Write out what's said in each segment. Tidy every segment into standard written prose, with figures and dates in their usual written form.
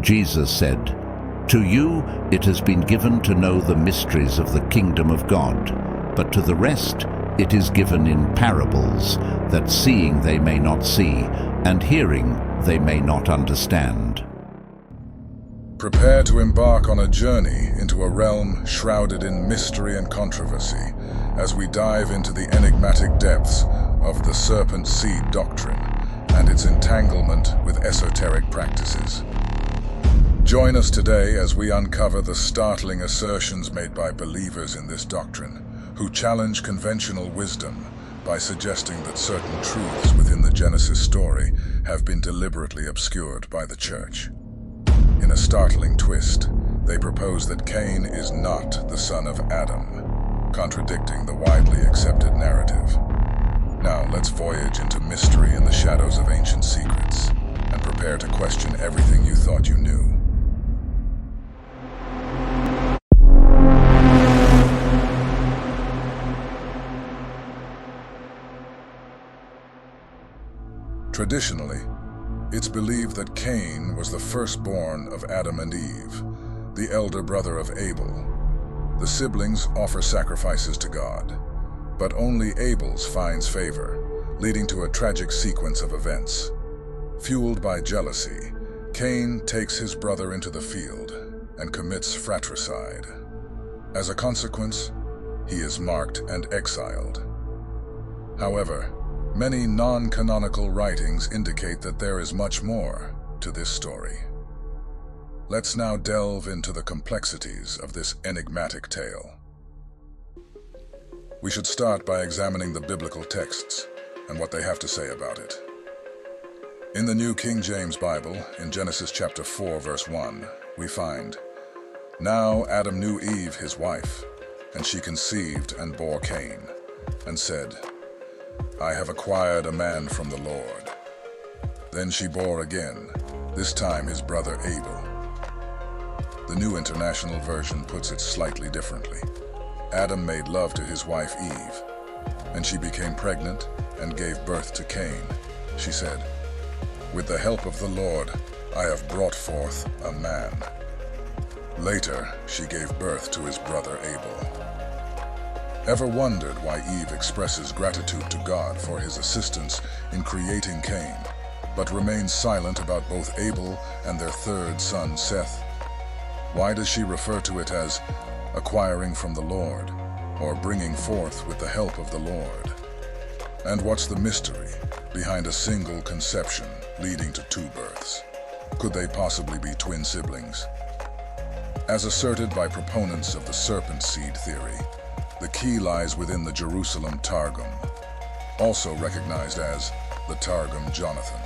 Jesus said, "To you it has been given to know the mysteries of the kingdom of God, but to the rest it is given in parables, that seeing they may not see, and hearing they may not understand." Prepare to embark on a journey into a realm shrouded in mystery and controversy as we dive into the enigmatic depths of the Serpent Seed Doctrine and its entanglement with esoteric practices. Join us today as we uncover the startling assertions made by believers in this doctrine, who challenge conventional wisdom by suggesting that certain truths within the Genesis story have been deliberately obscured by the church. In a startling twist, they propose that Cain is not the son of Adam, contradicting the widely accepted narrative. Now let's voyage into mystery and the shadows of ancient secrets, and prepare to question everything you thought you knew. Traditionally, it's believed that Cain was the firstborn of Adam and Eve, the elder brother of Abel. The siblings offer sacrifices to God, but only Abel's finds favor, leading to a tragic sequence of events. Fueled by jealousy, Cain takes his brother into the field and commits fratricide. As a consequence, he is marked and exiled. However, many non-canonical writings indicate that there is much more to this story. Let's now delve into the complexities of this enigmatic tale. We should start by examining the biblical texts and what they have to say about it. In the New King James Bible, in Genesis chapter 4, verse 1, we find, "Now Adam knew Eve, his wife, and she conceived and bore Cain, and said, 'I have acquired a man from the Lord.' Then she bore again, this time his brother Abel." The New International Version puts it slightly differently. Adam made love to his wife Eve, and she became pregnant and gave birth to Cain. She said, "With the help of the Lord, I have brought forth a man." Later, she gave birth to his brother Abel. Ever wondered why Eve expresses gratitude to God for his assistance in creating Cain, but remains silent about both Abel and their third son Seth? Why does she refer to it as acquiring from the Lord, or bringing forth with the help of the Lord? And what's the mystery behind a single conception leading to two births? Could they possibly be twin siblings? As asserted by proponents of the serpent seed theory, the key lies within the Jerusalem Targum, also recognized as the Targum Jonathan.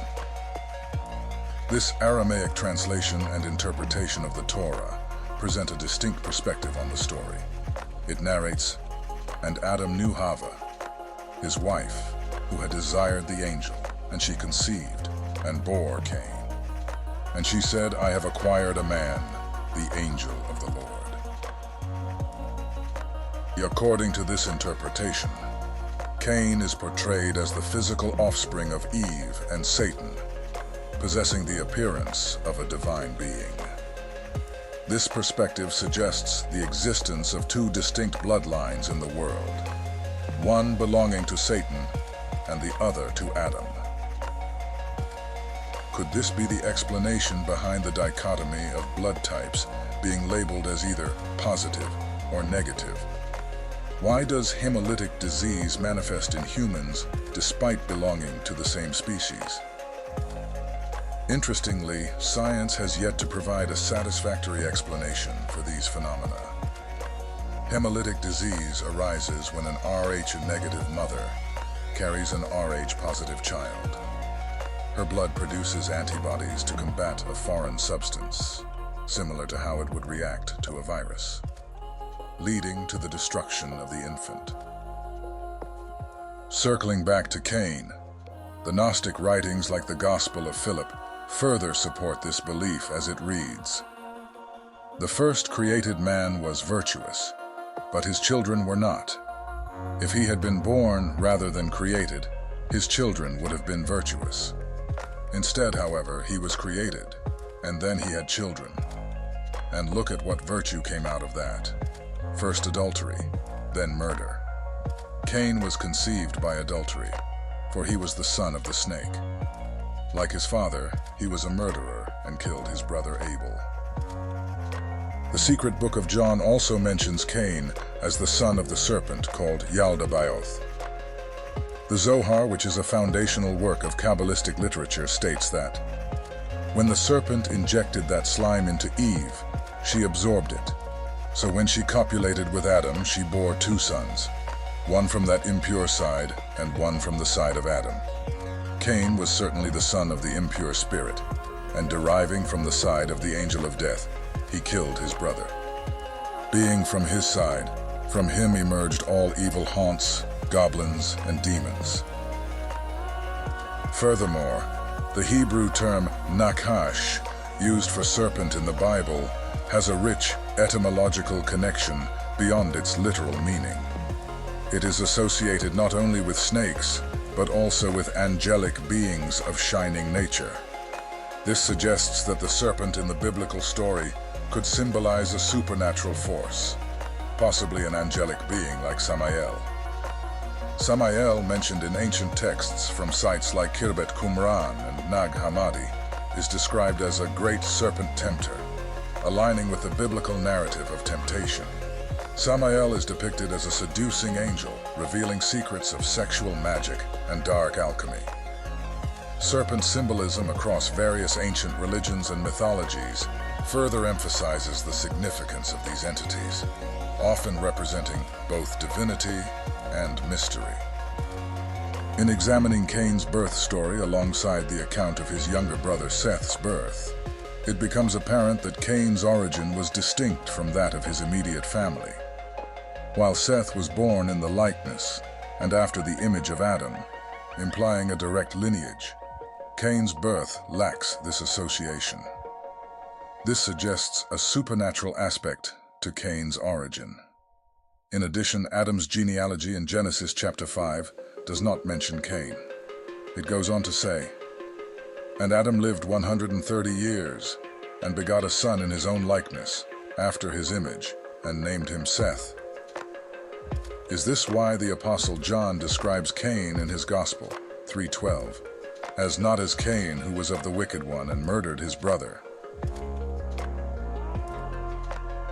This Aramaic translation and interpretation of the Torah present a distinct perspective on the story. It narrates, "And Adam knew Hava, his wife, who had desired the angel, and she conceived and bore Cain. And she said, 'I have acquired a man, the angel of the Lord.'" According to this interpretation, Cain is portrayed as the physical offspring of Eve and Satan, possessing the appearance of a divine being. This perspective suggests the existence of two distinct bloodlines in the world, one belonging to Satan and the other to Adam. Could this be the explanation behind the dichotomy of blood types being labeled as either positive or negative? Why does hemolytic disease manifest in humans despite belonging to the same species? Interestingly, science has yet to provide a satisfactory explanation for these phenomena. Hemolytic disease arises when an Rh-negative mother carries an Rh-positive child. Her blood produces antibodies to combat a foreign substance, similar to how it would react to a virus, leading to the destruction of the infant. Circling back to Cain, the Gnostic writings like the Gospel of Philip further support this belief as it reads, "The first created man was virtuous, but his children were not. If he had been born rather than created, his children would have been virtuous. Instead, however, he was created, and then he had children. And look at what virtue came out of that. First adultery, then murder. Cain was conceived by adultery, for he was the son of the snake. Like his father, he was a murderer and killed his brother Abel. The secret book of John also mentions Cain as the son of the serpent called Yaldabaoth. The Zohar, which is a foundational work of Kabbalistic literature, states that when the serpent injected that slime into Eve, she absorbed it. So when she copulated with Adam, she bore two sons, one from that impure side and one from the side of Adam. Cain was certainly the son of the impure spirit, and deriving from the side of the angel of death, he killed his brother. Being from his side, from him emerged all evil haunts, goblins, and demons. Furthermore, the Hebrew term nakash, used for serpent in the Bible, has a rich etymological connection beyond its literal meaning. It is associated not only with snakes, but also with angelic beings of shining nature. This suggests that the serpent in the biblical story could symbolize a supernatural force, possibly an angelic being like Samael. Samael, mentioned in ancient texts from sites like Khirbet Qumran and Nag Hammadi, is described as a great serpent tempter, aligning with the biblical narrative of temptation. Samael is depicted as a seducing angel, revealing secrets of sexual magic and dark alchemy. Serpent symbolism across various ancient religions and mythologies further emphasizes the significance of these entities, often representing both divinity and mystery. In examining Cain's birth story alongside the account of his younger brother Seth's birth, it becomes apparent that Cain's origin was distinct from that of his immediate family. While Seth was born in the likeness and after the image of Adam, implying a direct lineage, Cain's birth lacks this association. This suggests a supernatural aspect to Cain's origin. In addition, Adam's genealogy in Genesis chapter 5 does not mention Cain. It goes on to say, "And Adam lived 130 years, and begot a son in his own likeness, after his image, and named him Seth." Is this why the Apostle John describes Cain in his Gospel, 3:12, as not as Cain, who was of the wicked one and murdered his brother?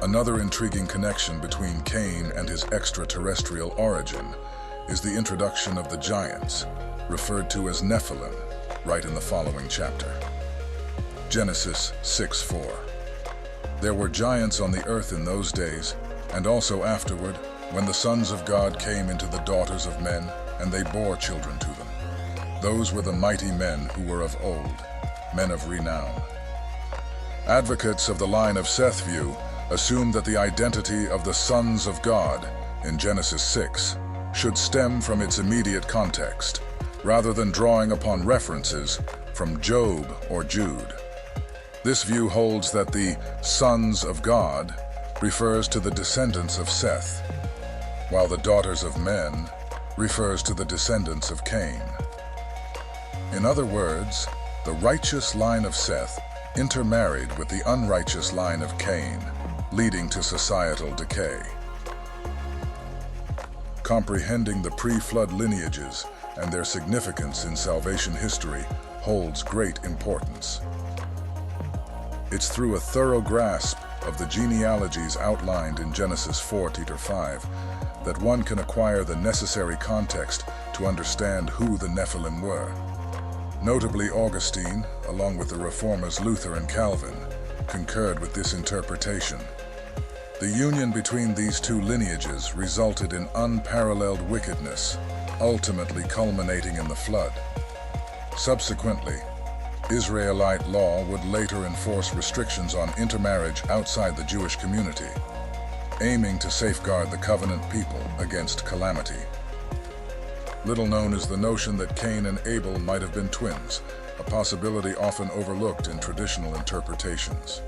Another intriguing connection between Cain and his extraterrestrial origin is the introduction of the giants, referred to as Nephilim, right in the following chapter. Genesis 6:4. There were giants on the earth in those days, and also afterward, when the sons of God came into the daughters of men, and they bore children to them. Those were the mighty men who were of old, men of renown. Advocates of the line of Seth view assume that the identity of the sons of God in Genesis 6 should stem from its immediate context, rather than drawing upon references from Job or Jude. This view holds that the sons of God refers to the descendants of Seth, while the daughters of men refers to the descendants of Cain. In other words, the righteous line of Seth intermarried with the unrighteous line of Cain, leading to societal decay. Comprehending the pre-flood lineages and their significance in salvation history holds great importance. It's through a thorough grasp of the genealogies outlined in Genesis 4:5 that one can acquire the necessary context to understand who the Nephilim were. Notably, Augustine, along with the reformers Luther and Calvin, concurred with this interpretation. The union between these two lineages resulted in unparalleled wickedness, ultimately culminating in the flood. Subsequently, Israelite law would later enforce restrictions on intermarriage outside the Jewish community, aiming to safeguard the covenant people against calamity. Little known is the notion that Cain and Abel might have been twins, a possibility often overlooked in traditional interpretations.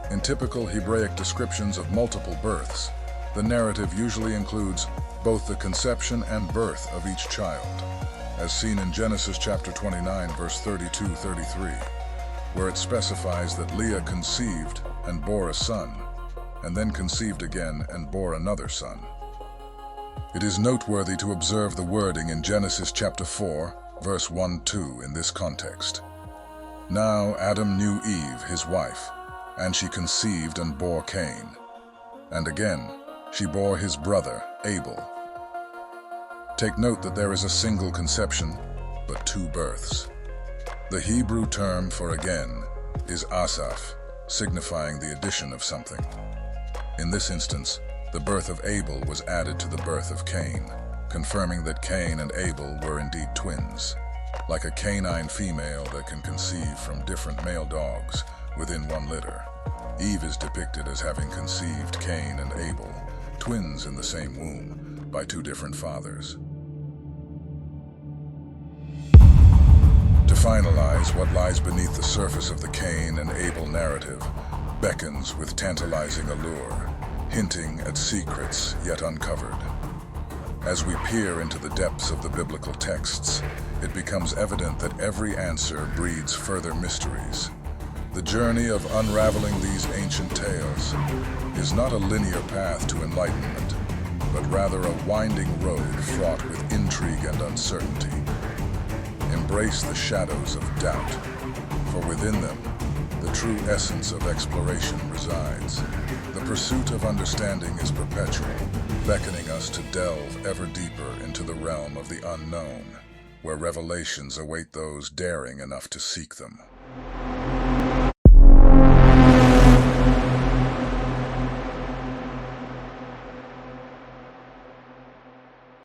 In typical Hebraic descriptions of multiple births, the narrative usually includes both the conception and birth of each child, as seen in Genesis chapter 29, verse 32-33. where it specifies that Leah conceived and bore a son, and then conceived again and bore another son. It is noteworthy to observe the wording in Genesis chapter 4, verse 1-2 in this context. Now Adam knew Eve, his wife, and she conceived and bore Cain. And again, she bore his brother, Abel. Take note that there is a single conception, but two births. The Hebrew term for again is asaph, signifying the addition of something. In this instance, the birth of Abel was added to the birth of Cain, confirming that Cain and Abel were indeed twins, like a canine female that can conceive from different male dogs within one litter. Eve is depicted as having conceived Cain and Abel, twins in the same womb, by two different fathers. To finalize, what lies beneath the surface of the Cain and Abel narrative beckons with tantalizing allure, hinting at secrets yet uncovered. As we peer into the depths of the biblical texts, it becomes evident that every answer breeds further mysteries. The journey of unraveling these ancient tales is not a linear path to enlightenment, but rather a winding road fraught with intrigue and uncertainty. Embrace the shadows of doubt, for within them, the true essence of exploration resides. The pursuit of understanding is perpetual, beckoning us to delve ever deeper into the realm of the unknown, where revelations await those daring enough to seek them.